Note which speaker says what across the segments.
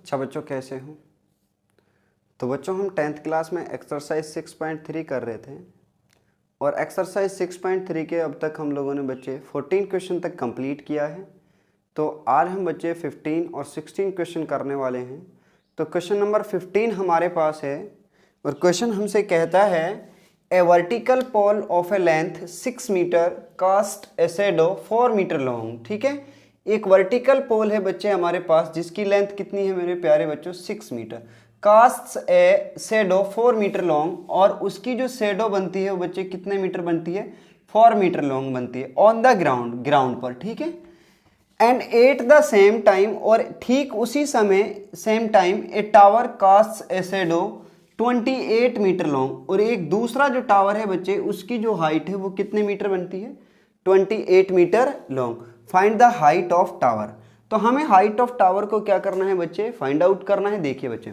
Speaker 1: अच्छा बच्चों, कैसे हो? तो बच्चों हम 10th क्लास में एक्सरसाइज 6.3 कर रहे थे और एक्सरसाइज 6.3 के अब तक हम लोगों ने बच्चे 14 क्वेश्चन तक कंप्लीट किया है। तो आज हम बच्चे 15 और 16 क्वेश्चन करने वाले हैं। तो क्वेश्चन नंबर 15 हमारे पास है और क्वेश्चन हमसे कहता है a vertical pole of a length 6 metre cast a shadow 4 metre long. ठीक है, एक वर्टिकल पोल है बच्चे हमारे पास जिसकी लेंथ कितनी है मेरे प्यारे बच्चों, 6 metre, cast a shadow 4 metre long, और उसकी जो शैडो बनती है वो बच्चे कितने मीटर बनती है, 4 मीटर लॉन्ग बनती है ऑन द ग्राउंड पर। ठीक है, and at the same time, और ठीक उसी समय same time a tower cast a shadow 28 metre long, और एक दूसरा जो टावर है बच्चे उसकी जो हाइट है वो कितने मीटर बनती है, 28 metre long. Find the height of tower. तो हमें हाइट ऑफ टावर को क्या करना है बच्चे, फाइंड आउट करना है। देखिए बच्चे,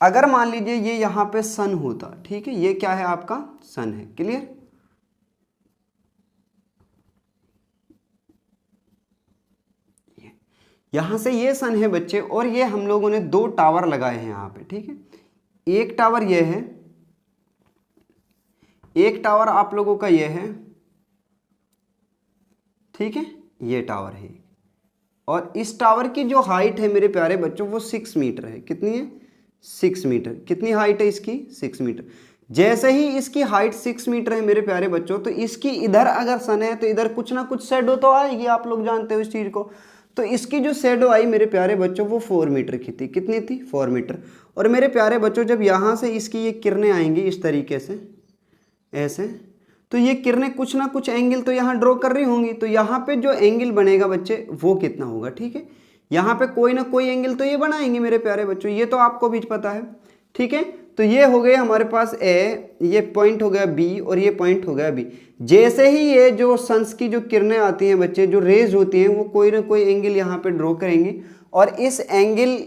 Speaker 1: अगर मान लीजिए ये यहाँ पे सन होता, ठीक है, ये क्या है आपका सन है, क्लियर। यहां से ये सन है बच्चे और ये हम लोगों ने दो टावर लगाए हैं यहाँ पे। ठीक है, एक टावर ये है, एक टावर आप लोगों का ये है, ठीक है, ये टावर है, और इस टावर की जो हाइट है मेरे प्यारे बच्चों वो 6 मीटर है। कितनी है, 6 मीटर। कितनी हाइट है इसकी, 6 मीटर। जैसे ही इसकी हाइट 6 मीटर है मेरे प्यारे बच्चों, तो इसकी इधर अगर सन है तो इधर कुछ ना कुछ शैडो तो आएगी, आप लोग जानते हो इस चीज को। तो इसकी जो शैडो आई मेरे प्यारे बच्चों वो 4 मीटर की थी। कितनी थी, 4 मीटर। और मेरे प्यारे बच्चों जब यहाँ से इसकी ये किरणें आएंगी इस तरीके से, ऐसे, तो ये किरणें कुछ ना कुछ एंगल तो यहाँ ड्रॉ कर रही होंगी। तो यहाँ पे जो एंगल बनेगा बच्चे वो कितना होगा, ठीक है, यहाँ पे कोई ना कोई एंगल तो ये बनाएंगे मेरे प्यारे बच्चों, ये तो आपको भी पता है। ठीक है, तो ये हो गए हमारे पास ए, ये पॉइंट हो गया बी, और ये पॉइंट हो गया बी। जैसे ही ये जो सन्स की जो किरणें आती हैं बच्चे, जो रेज होती हैं, वो कोई ना कोई एंगल यहाँ पे ड्रॉ करेंगे, और इस एंगल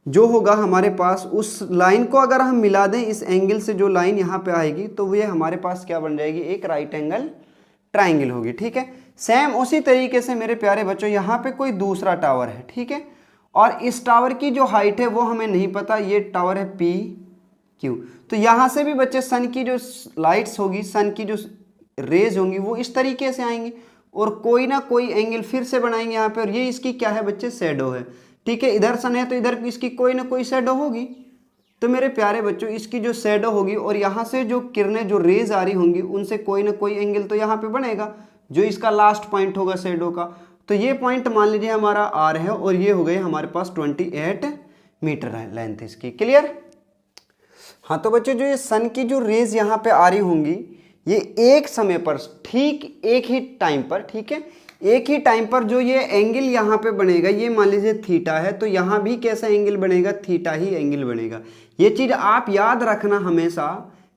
Speaker 1: जो होगा हमारे पास, उस लाइन को अगर हम मिला दें इस एंगल से, जो लाइन यहाँ पे आएगी, तो ये हमारे पास क्या बन जाएगी, एक राइट एंगल ट्राइंगल होगी। ठीक है, सेम उसी तरीके से मेरे प्यारे बच्चों यहाँ पे कोई दूसरा टावर है, ठीक है, और इस टावर की जो हाइट है वो हमें नहीं पता, ये टावर है पी क्यू। तो यहाँ से भी बच्चे सन की जो लाइट्स होगी, सन की जो रेज होंगी वो इस तरीके से आएंगी, और कोई ना कोई एंगल फिर से बनाएंगे यहाँ पे, और ये इसकी क्या है बच्चे, शैडो है। ठीक है, इधर सन है तो इधर इसकी कोई ना कोई शैडो होगी। तो मेरे प्यारे बच्चों इसकी जो शैडो होगी, और यहाँ से जो किरणें जो रेज आ रही होंगी, उनसे कोई ना कोई एंगल तो यहाँ पे बनेगा, जो इसका लास्ट पॉइंट होगा शैडो का। तो ये पॉइंट मान लीजिए हमारा आर है, और ये हो गए हमारे पास 28 मीटर है लेंथ इसकी, क्लियर। हाँ, तो बच्चों जो ये सन की जो रेज यहाँ पे आ रही होंगी, ये एक समय पर, ठीक एक ही टाइम पर, ठीक है, एक ही टाइम पर जो ये एंगल यहाँ पे बनेगा, ये मान लीजिए थीटा है, तो यहाँ भी कैसा एंगल बनेगा, थीटा ही एंगल बनेगा। ये चीज़ आप याद रखना हमेशा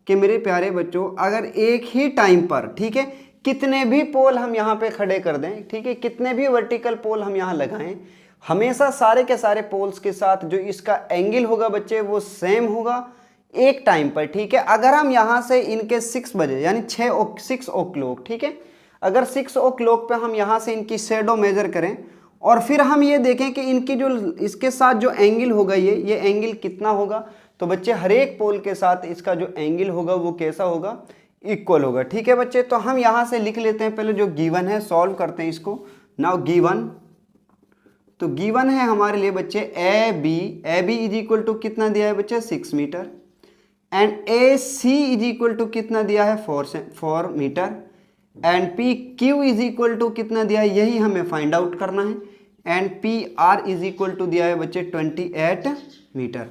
Speaker 1: कि मेरे प्यारे बच्चों, अगर एक ही टाइम पर, ठीक है, कितने भी पोल हम यहाँ पे खड़े कर दें, ठीक है, कितने भी वर्टिकल पोल हम यहाँ लगाएं, हमेशा सारे के सारे पोल्स के साथ जो इसका एंगल होगा बच्चे वो सेम होगा एक टाइम पर। ठीक है, अगर हम यहाँ से इनके 6 बजे यानी 6 ओ क्लॉक, ठीक है, अगर 6 ओ क्लॉक पे हम यहाँ से इनकी शैडो मेजर करें, और फिर हम ये देखें कि इनकी जो इसके साथ जो एंगल होगा, ये एंगल कितना होगा, तो बच्चे हर एक पोल के साथ इसका जो एंगल होगा वो कैसा होगा, इक्वल होगा। ठीक है बच्चे, तो हम यहाँ से लिख लेते हैं, पहले जो गिवन है सॉल्व करते हैं इसको। नाउ गिवन, तो गिवन है हमारे लिए बच्चे A B is equal to कितना दिया है बच्चे, 6 metre, and A C is equal to कितना दिया है, 4 metre, and P Q is equal to कितना दिया है, यही हमें फाइंड आउट करना है, and P R is equal to दिया है बच्चे 28 मीटर।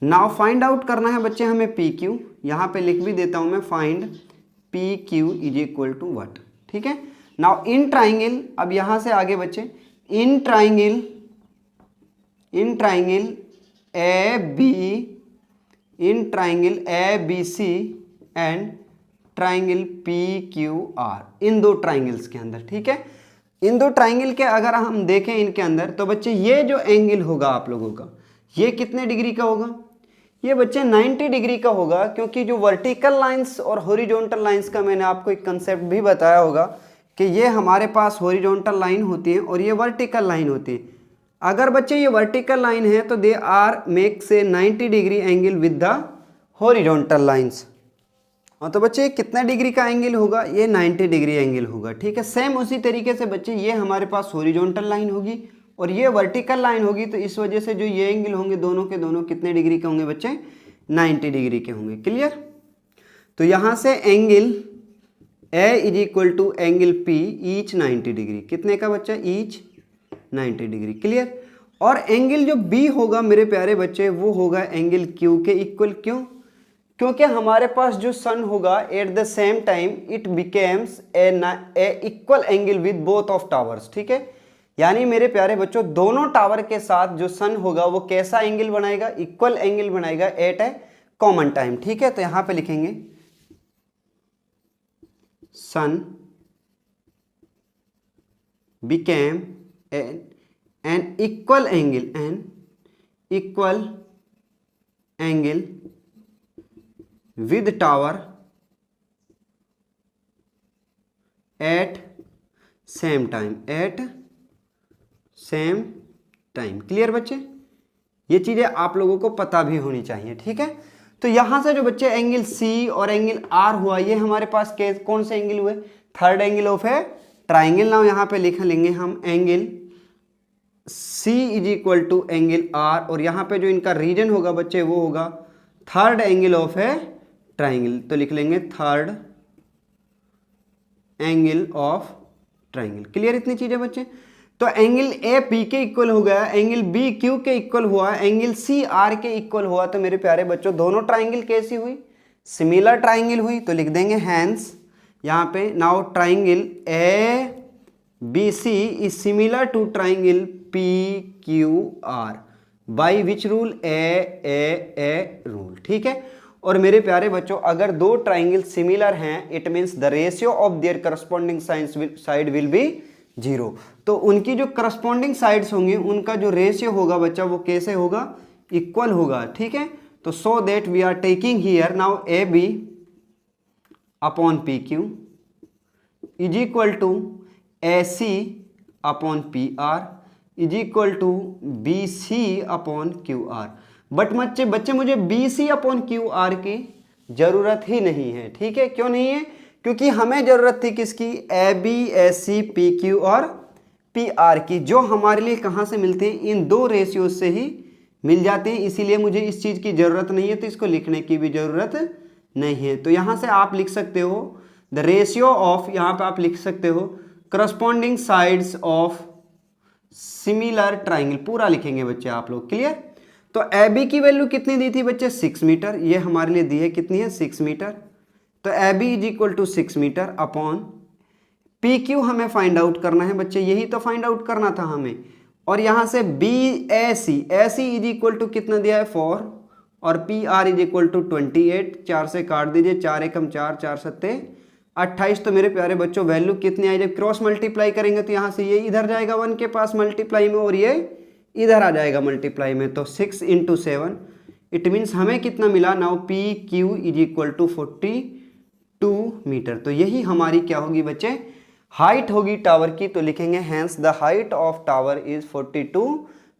Speaker 1: नाउ फाइंड आउट करना है बच्चे हमें पी क्यू, यहाँ पे लिख भी देता हूँ मैं, find P Q is equal to what. ठीक है, नाउ इन ट्राइंगल, अब यहाँ से आगे बच्चे in triangle A B C and triangle P Q R, इन दो ट्राइंगल्स के अंदर, ठीक है, इन दो ट्राइंगल के अगर हम देखें इनके अंदर, तो बच्चे ये जो एंगल होगा आप लोगों का, ये कितने डिग्री का होगा, ये बच्चे 90 डिग्री का होगा, क्योंकि जो वर्टिकल लाइंस और हॉरिजॉन्टल लाइंस का मैंने आपको एक कंसेप्ट भी बताया होगा कि ये हमारे पास हॉरिजॉन्टल लाइन होती है और ये वर्टिकल लाइन होती है। अगर बच्चे ये वर्टिकल लाइन है तो दे आर मेक से 90 degree angle with the horizontal lines. तो बच्चे कितना डिग्री का एंगल होगा, ये 90 डिग्री एंगल होगा। ठीक है, सेम उसी तरीके से बच्चे ये हमारे पास हॉरिजॉन्टल लाइन होगी और ये वर्टिकल लाइन होगी, तो इस वजह से जो ये एंगल होंगे दोनों के दोनों कितने डिग्री के होंगे बच्चे, 90 डिग्री के होंगे। क्लियर। तो यहाँ से angle A is equal to angle P each 90 degree, कितने का बच्चा, ईच 90 डिग्री। क्लियर। और एंगल जो बी होगा मेरे प्यारे बच्चे वो होगा एंगल क्यू के इक्वल। क्यों? क्योंकि हमारे पास जो सन होगा eight the same time it becomes A equal angle with both of towers. ठीक है, यानी मेरे प्यारे बच्चों दोनों टावर के साथ जो सन होगा वो कैसा एंगल बनाएगा, इक्वल एंगल बनाएगा एट ए कॉमन टाइम। ठीक है, तो यहां पे लिखेंगे sun became an equal angle with tower at same time, clear बच्चे, ये चीजें आप लोगों को पता भी होनी चाहिए। ठीक है, तो यहां से जो बच्चे एंगल सी और एंगल आर हुआ ये हमारे पास कौन से एंगल हुए, third angle of a triangle. Now यहां पे लिख लेंगे हम angle C is equal to angle R, और यहां पे जो इनका रीजन होगा बच्चे वो होगा third angle of a triangle, तो लिख लेंगे third angle of triangle. Clear इतनी चीजें बच्चे। तो एंगल ए पी के इक्वल हो गया, एंगल बी क्यू के इक्वल हुआ, एंगल सी आर के इक्वल हुआ। तो मेरे प्यारे बच्चों दोनों ट्राइंगल कैसी हुई, सिमिलर ट्राइंगल हुई। तो लिख देंगे हैंस यहां पे now triangle A B C is similar to triangle P Q R by which rule, A rule. ठीक है, और मेरे प्यारे बच्चों अगर दो ट्राइंगल सिमिलर हैं it means the ratio of their corresponding side will be 0। तो उनकी जो करस्पॉन्डिंग साइड्स होंगी उनका जो रेशियो होगा बच्चा वो कैसे होगा, इक्वल होगा। ठीक है, तो so that we are taking here now A B upon P Q is equal to A C upon P R is equal to B C upon Q R. But बच्चे मुझे B C upon Q R की जरूरत ही नहीं है। ठीक है, क्यों नहीं है, क्योंकि हमें जरूरत थी किसकी, A B A C P Q और पी आर की, जो हमारे लिए कहाँ से मिलते हैं, इन दो रेशियोज से ही मिल जाते हैं। इसीलिए मुझे इस चीज़ की ज़रूरत नहीं है, तो इसको लिखने की भी ज़रूरत नहीं है। तो यहाँ से आप लिख सकते हो द रेशियो ऑफ, यहाँ पे आप लिख सकते हो corresponding sides of similar triangle, पूरा लिखेंगे बच्चे आप लोग। क्लियर। तो ए बी की वैल्यू कितनी दी थी बच्चे, 6 मीटर, ये हमारे लिए दी है कितनी है, 6 मीटर। तो A B is equal to 6 metre upon P Q हमें फाइंड आउट करना है बच्चे, यही तो फाइंड आउट करना था हमें। और यहाँ से B A C is equal to कितना दिया है 4 और P R is equal to 28, 4 से काट दीजिए, 4 एकम 4, 4 सत्ते 28। तो मेरे प्यारे बच्चों वैल्यू कितनी आई, जब क्रॉस मल्टीप्लाई करेंगे तो यहाँ से ये इधर जाएगा 1 के पास मल्टीप्लाई में और ये इधर आ जाएगा मल्टीप्लाई में, तो 6 × 7 इट मीन्स हमें कितना मिला, now P Q is equal to 42 metre. तो यही हमारी क्या होगी बच्चे, हाइट होगी टावर की। तो लिखेंगे hence the height of tower is 42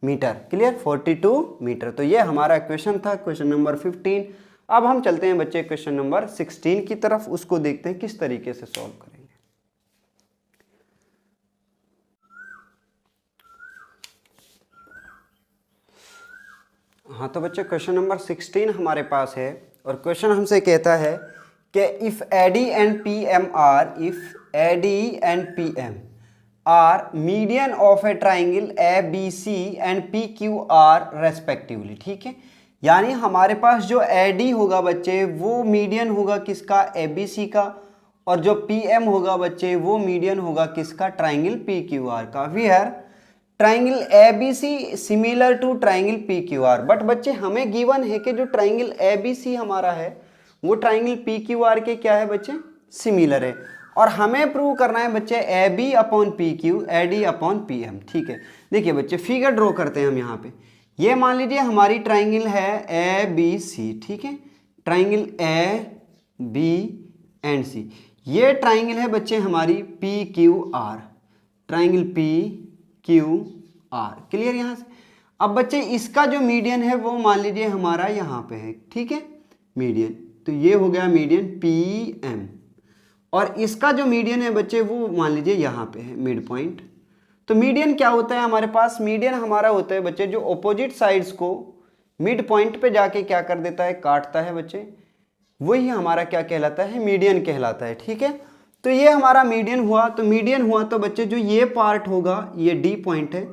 Speaker 1: metre. Clear, 42 metre. तो ये हमारा क्वेश्चन था, क्वेश्चन नंबर 15। अब हम चलते हैं बच्चे क्वेश्चन नंबर 16 की तरफ, उसको देखते हैं किस तरीके से सॉल्व करेंगे। हाँ, तो बच्चे क्वेश्चन नंबर 16 हमारे पास है और क्वेश्चन हमसे कहता है कि if AD and P M are median of a triangle A B C and P Q R respectively. ठीक है, यानी हमारे पास जो एडी होगा बच्चे वो मीडियन होगा किसका, ए बी सी का, और जो पी एम होगा बच्चे वो मीडियन होगा किसका, ट्राइंगल पी क्यू आर का। Where triangle A B C similar to triangle P Q R. But बच्चे हमें गिवन है कि जो ट्राइंगल ए बी सी हमारा है वो ट्राइंगल पी क्यू आर के क्या है बच्चे, सिमिलर है। और हमें प्रूव करना है बच्चे A B upon P Q, A D upon P M. ठीक है, देखिए बच्चे फिगर ड्रॉ करते हैं हम यहाँ पे। ये मान लीजिए हमारी ट्राइंगल है ए बी सी। ठीक है, triangle A B and C. ये ट्राइंगल है बच्चे हमारी P Q R, triangle P Q R. Clear यहाँ से? अब बच्चे इसका जो मीडियन है वो मान लीजिए हमारा यहाँ पे है, ठीक है, मीडियन। तो ये हो गया मीडियन पी एम, और इसका जो मीडियन है बच्चे वो मान लीजिए यहाँ पे है, मिड पॉइंट। तो मीडियन क्या होता है हमारे पास? मीडियन हमारा होता है बच्चे जो अपोजिट साइड्स को मिड पॉइंट पे जाके क्या कर देता है, काटता है बच्चे, वही हमारा क्या कहलाता है, मीडियन कहलाता है। ठीक है, तो ये हमारा मीडियन हुआ। तो मीडियन हुआ तो बच्चे जो ये पार्ट होगा, ये डी पॉइंट है,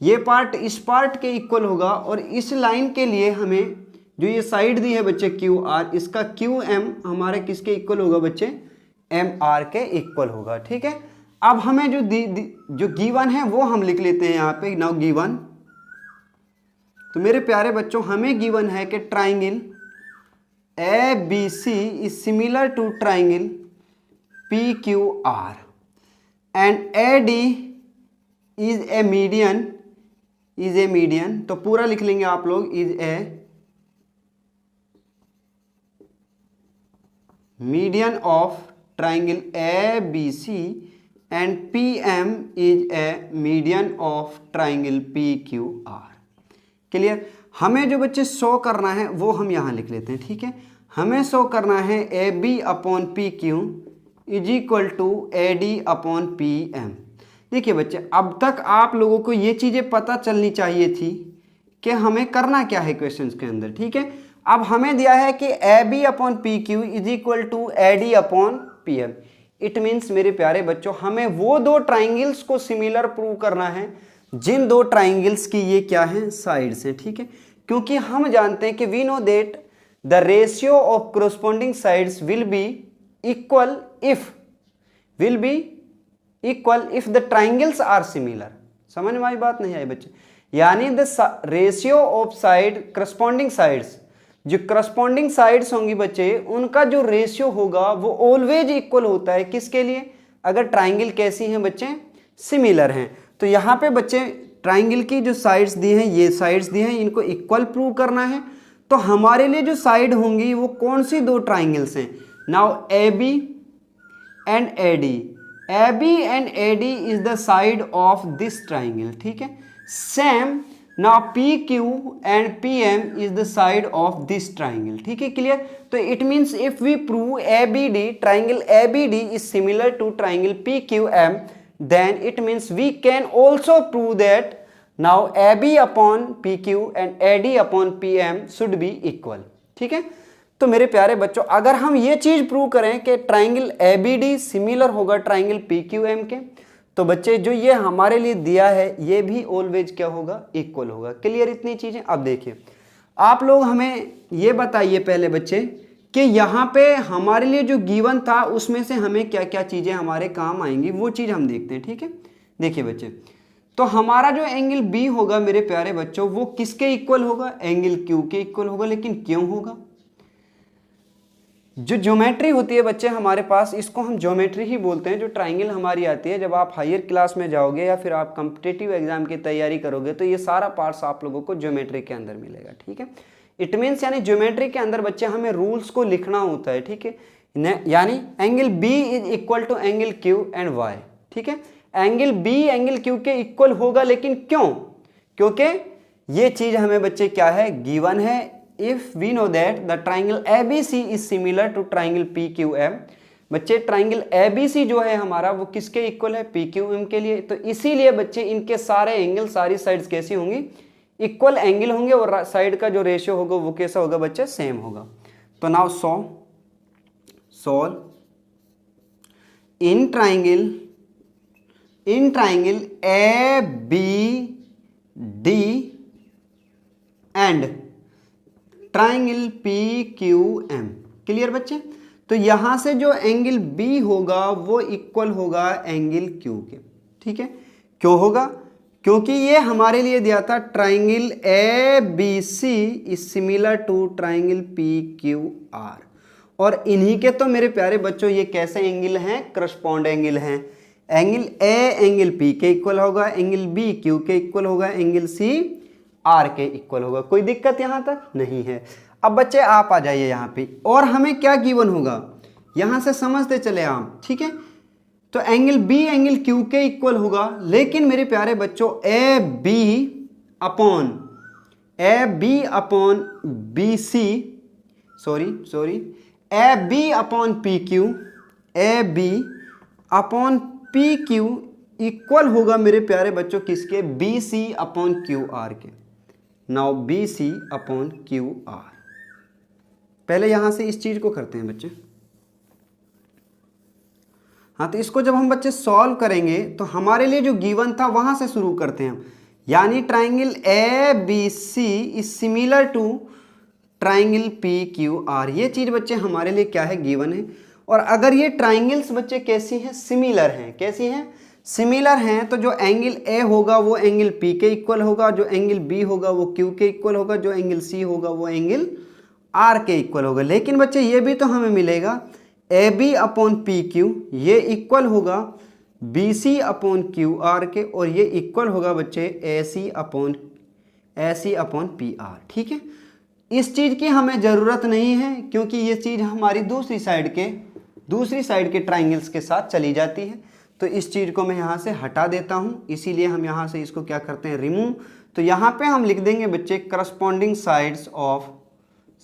Speaker 1: ये पार्ट इस पार्ट के इक्वल होगा, और इस लाइन के लिए हमें जो ये साइड दी है बच्चे क्यू आर, इसका क्यू एम हमारे किसके इक्वल होगा बच्चे, एम आर के इक्वल होगा। ठीक है, अब हमें जो गिवन है वो हम लिख लेते हैं यहाँ पे, नाउ गिवन। तो मेरे प्यारे बच्चों हमें गिवन है कि triangle A B C is similar to triangle P Q R and A D is a median, is a median. तो पूरा लिख लेंगे आप लोग, is a median of triangle A B C and P M is a median of triangle P Q R. Clear? हमें जो बच्चे show करना है वो हम यहाँ लिख लेते हैं। ठीक है, हमें शो करना है A B upon P Q is equal to A D upon P M. देखिए बच्चे, अब तक आप लोगों को ये चीज़ें पता चलनी चाहिए थी कि हमें करना क्या है क्वेश्चंस के अंदर। ठीक है, अब हमें दिया है कि A B upon P Q is equal to A D upon P M. It means मेरे प्यारे बच्चों हमें वो दो ट्राइंगल्स को सिमिलर प्रूव करना है जिन दो ट्राइंगल्स की ये क्या है, साइड्स हैं। ठीक है, क्योंकि हम जानते हैं कि we know that the ratio of corresponding sides will be equal if the triangles are similar। समझ में आई बात? नहीं आई बच्चे? यानी the ratio of side corresponding sides, जो करस्पॉन्डिंग साइड्स होंगी बच्चे उनका जो रेशियो होगा वो ऑलवेज इक्वल होता है। किसके लिए? अगर ट्राइंगल कैसी हैं बच्चे, सिमिलर हैं। तो यहाँ पे बच्चे ट्राइंगल की जो साइड्स दी हैं, ये साइड्स दी हैं, इनको इक्वल प्रूव करना है। तो हमारे लिए जो साइड होंगी वो कौन सी दो ट्राइंगल्स हैं? Now A B and A D, A B and A D is the side of this triangle. ठीक है, same now P Q and P M is the side of this triangle. ठीक है, clear? तो it means if we prove A B D, triangle A B D is similar to triangle P Q M, then it means we can also prove that now AB upon PQ and AD upon PM should be equal। ठीक है, तो मेरे प्यारे बच्चों अगर हम ये चीज प्रूव करें कि ट्राइंगल ABD सिमिलर होगा ट्राइंगल PQM के, तो बच्चे जो ये हमारे लिए दिया है ये भी ऑलवेज क्या होगा, इक्वल होगा। क्लियर इतनी चीजें? अब देखिए आप लोग हमें ये बताइए पहले बच्चे कि यहाँ पे हमारे लिए जो गिवन था उसमें से हमें क्या क्या चीज़ें हमारे काम आएंगी वो चीज़ हम देखते हैं। ठीक है, देखिए बच्चे, तो हमारा जो एंगल बी होगा मेरे प्यारे बच्चों वो किसके इक्वल होगा, एंगल क्यू के इक्वल होगा। लेकिन क्यों होगा? जो ज्योमेट्री होती है बच्चे हमारे पास, इसको हम ज्योमेट्री ही बोलते हैं। जो ट्राइंगल हमारी आती है, जब आप हायर क्लास में जाओगे या फिर आप कॉम्पिटिटिव एग्जाम की तैयारी करोगे तो ये सारा पार्ट्स आप लोगों को ज्योमेट्री के अंदर मिलेगा। ठीक है, इट मीन्स यानी ज्योमेट्री के अंदर बच्चे हमें रूल्स को लिखना होता है। ठीक है, यानी angle B is equal to angle Q and why. ठीक है, एंगल बी एंगल क्यू के इक्वल होगा, लेकिन क्यों? क्योंकि ये चीज हमें बच्चे क्या है, गिवन है। If we know that the triangle A B C is similar to triangle P Q M. बच्चे ट्राइंगल ए बी सी जो है हमारा वो किसके इक्वल है, पी क्यू एम के लिए। तो इसीलिए बच्चे इनके सारे एंगल, सारी साइड्स कैसी होंगी, इक्वल एंगल होंगे, और साइड का जो रेशियो होगा वो कैसा होगा बच्चे, सेम होगा। तो now solve in triangle A B D and triangle P Q M. Clear बच्चे? तो यहां से जो एंगल बी होगा वो इक्वल होगा एंगल क्यू के। ठीक है, क्यों होगा? क्योंकि ये हमारे लिए दिया था triangle A B C is similar to triangle P Q R, और इन्हीं के तो मेरे प्यारे बच्चों ये कैसे एंगल हैं, करस्पॉन्ड एंगल हैं। एंगल ए एंगल पी के इक्वल होगा, एंगल बी क्यू के इक्वल होगा, एंगल सी आर के इक्वल होगा। कोई दिक्कत यहां तक नहीं है। अब बच्चे आप आ जाइए यहाँ पे, और हमें क्या गिवन होगा यहां से समझते चले आप। ठीक है, तो एंगल बी एंगल क्यू के इक्वल होगा, लेकिन मेरे प्यारे बच्चों A B upon B C, sorry A B upon P Q, A B upon P Q equal होगा मेरे प्यारे बच्चों किसके, B C upon Q R के। Now B C upon Q R, पहले यहां से इस चीज को करते हैं बच्चे। हाँ, तो इसको जब हम बच्चे सॉल्व करेंगे तो हमारे लिए जो गिवन था वहां से शुरू करते हैं हम, यानी triangle A B C is similar to triangle P Q R. ये चीज बच्चे हमारे लिए क्या है, गिवन है। और अगर ये ट्राइंगल्स बच्चे कैसी हैं, सिमिलर हैं, कैसी हैं, सिमिलर हैं, तो जो एंगल ए होगा वो एंगल पी के इक्वल होगा, जो एंगल बी होगा वो क्यू के इक्वल होगा, जो एंगल सी होगा वो एंगल आर के इक्वल होगा। लेकिन बच्चे ये भी तो हमें मिलेगा A B upon P Q, ये इक्वल होगा B C upon Q R के, और ये इक्वल होगा बच्चे A C upon P R. ठीक है, इस चीज़ की हमें ज़रूरत नहीं है क्योंकि ये चीज़ हमारी दूसरी साइड के ट्राइंगल्स के साथ चली जाती है। तो इस चीज़ को मैं यहाँ से हटा देता हूँ, इसीलिए हम यहाँ से इसको क्या करते हैं, रिमूव। तो यहाँ पे हम लिख देंगे बच्चे corresponding sides of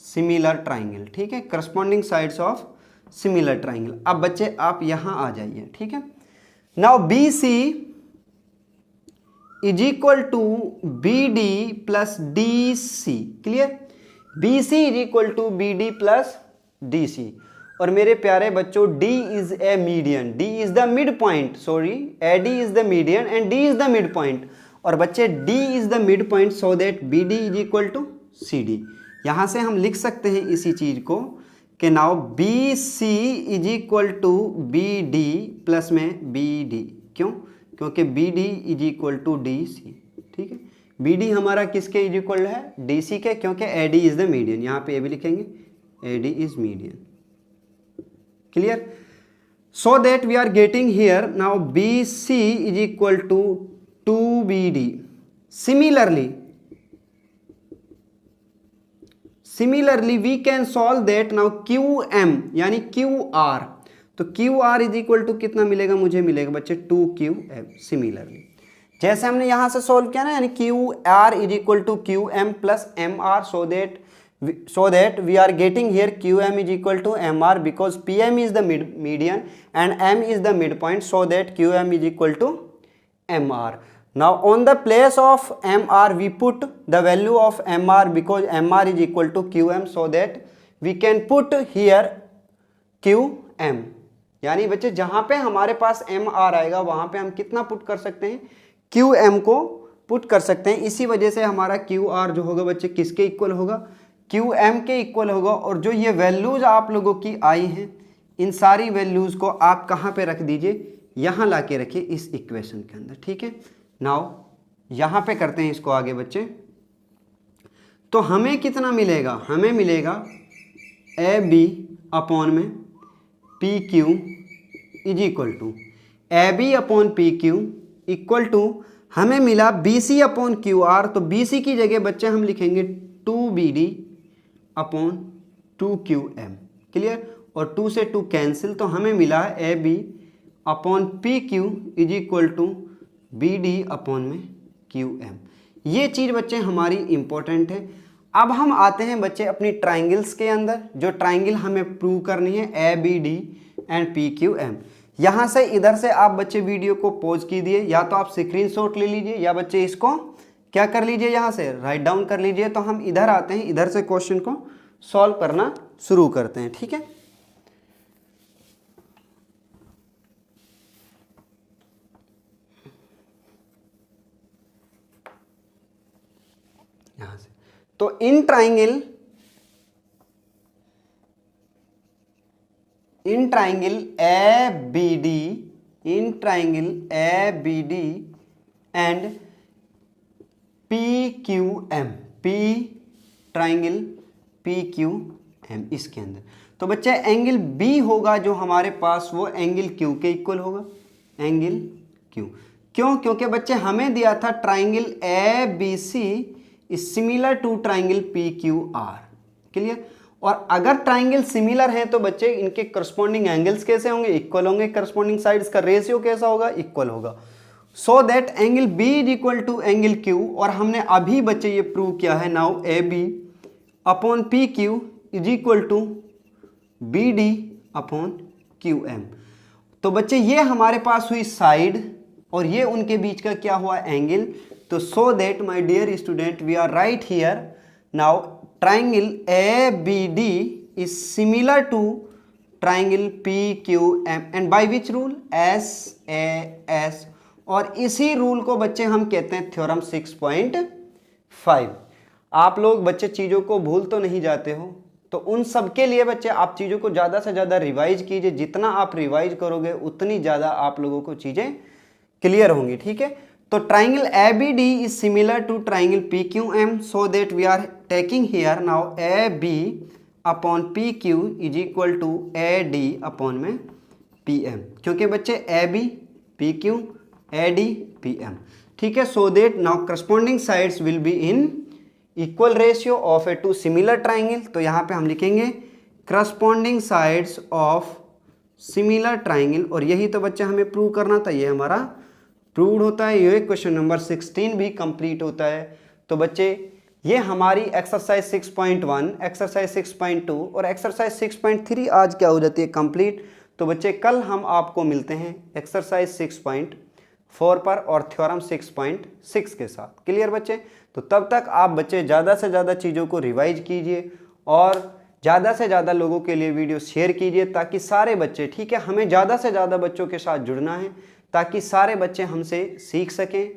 Speaker 1: similar triangle. ठीक है, corresponding sides of similar triangle. अब बच्चे आप यहां आ जाइए। ठीक है, now B C is equal to B D plus D C. Clear, B C is equal to B D plus D C. और मेरे प्यारे बच्चों D is a median, D is the mid point, sorry AD is the median and D is the mid point. और बच्चे D is the mid point, so that BD is equal to CD। यहां से हम लिख सकते हैं इसी चीज को कि now BC is equal to BD plus में BD। क्यों, क्योंकि BD is equal to DC। ठीक है, BD हमारा किसके इज इक्वल है, DC के, क्योंकि AD इज द मीडियन। यहाँ पे ये भी लिखेंगे AD is median. Clear, so that we are getting here now BC is equal to 2BD। Similarly, we can solve that now QM यानी QR। तो QR इज इक्वल टू कितना मिलेगा, मुझे मिलेगा बच्चे 2QM। सिमिलरली जैसे हमने यहां से सॉल्व किया ना, यानी QR is equal to QM plus MR, so that we are getting here QM is equal to MR because PM is the median and M is the midpoint, so that QM is equal to MR. Now on the place of MR we put the value of MR because MR is equal to QM, so that we can put here QM। यानी बच्चे जहां पे हमारे पास MR आएगा वहां पे हम कितना पुट कर सकते हैं, QM को पुट कर सकते हैं। इसी वजह से हमारा QR जो होगा बच्चे किसके इक्वल होगा, QM के इक्वल होगा। और जो ये वैल्यूज आप लोगों की आई हैं, इन सारी वैल्यूज को आप कहाँ पे रख दीजिए, यहाँ ला के रखिए इस इक्वेशन के अंदर। ठीक है, नाउ यहाँ पे करते हैं इसको आगे बच्चे। तो हमें कितना मिलेगा, हमें मिलेगा AB अपॉन में PQ is equal to AB upon PQ equal to हमें मिला BC अपॉन QR। तो BC की जगह बच्चे हम लिखेंगे 2BD अपॉन 2QM। क्लियर, और 2 से 2 कैंसिल, तो हमें मिला AB upon PQ is equal to BD upon में QM। ये चीज़ बच्चे हमारी इंपॉर्टेंट है। अब हम आते हैं बच्चे अपनी ट्राइंगल्स के अंदर, जो ट्राइंगल हमें प्रूव करनी है ABD एंड PQM। यहाँ से इधर से आप बच्चे वीडियो को पॉज कीजिए, या तो आप स्क्रीनशॉट ले लीजिए या बच्चे इसको क्या कर लीजिए, यहाँ से राइट डाउन कर लीजिए। तो हम इधर आते हैं, इधर से क्वेश्चन को सॉल्व करना शुरू करते हैं। ठीक है, यहाँ से तो in triangle ABD and PQM, triangle PQM इसके अंदर, तो बच्चे एंगल B होगा जो हमारे पास, वो एंगल Q के इक्वल होगा, एंगल Q। क्यों, क्योंकि बच्चे हमें दिया था triangle ABC is similar to triangle PQR। क्लियर, और अगर ट्राइंगल सिमिलर हैं तो बच्चे इनके करस्पॉन्डिंग एंगल्स कैसे होंगे, इक्वल होंगे, करस्पॉन्डिंग साइड्स का रेशियो कैसा होगा, इक्वल होगा। So that angle B is equal to angle Q, और हमने अभी बच्चे ये प्रूव किया है, now A B upon P Q is equal to B D upon Q M. तो बच्चे ये हमारे पास हुई साइड और ये उनके बीच का क्या हुआ, एंगल। तो so that my dear student we are right here now triangle A B D is similar to triangle P Q M and by which rule, S A S, और इसी रूल को बच्चे हम कहते हैं थ्योरम 6.5। आप लोग बच्चे चीज़ों को भूल तो नहीं जाते हो, तो उन सब के लिए बच्चे आप चीज़ों को ज़्यादा से ज़्यादा रिवाइज कीजिए। जितना आप रिवाइज करोगे उतनी ज़्यादा आप लोगों को चीज़ें क्लियर होंगी, ठीक है। तो triangle A B D is similar to triangle P Q M, so that we are taking here now A B upon P Q is equal to A D upon में पी एम, क्योंकि बच्चे A B P Q A D P M, ठीक है। So that now corresponding sides will be in equal ratio of a to similar triangle. तो यहाँ पे हम लिखेंगे corresponding sides of similar triangle, और यही तो बच्चे हमें प्रूव करना था, ये हमारा प्रूव्ड होता है। ये क्वेश्चन नंबर 16 भी कंप्लीट होता है। तो बच्चे ये हमारी एक्सरसाइज 6.1, एक्सरसाइज 6.2 और एक्सरसाइज 6.3 आज क्या हो जाती है, कंप्लीट। तो बच्चे कल हम आपको मिलते हैं एक्सरसाइज 6.4 पर और थ्योरम 6.6 के साथ। क्लियर बच्चे? तो तब तक आप बच्चे ज़्यादा से ज़्यादा चीज़ों को रिवाइज कीजिए और ज़्यादा से ज़्यादा लोगों के लिए वीडियो शेयर कीजिए, ताकि सारे बच्चे, ठीक है, हमें ज़्यादा से ज़्यादा बच्चों के साथ जुड़ना है ताकि सारे बच्चे हमसे सीख सकें।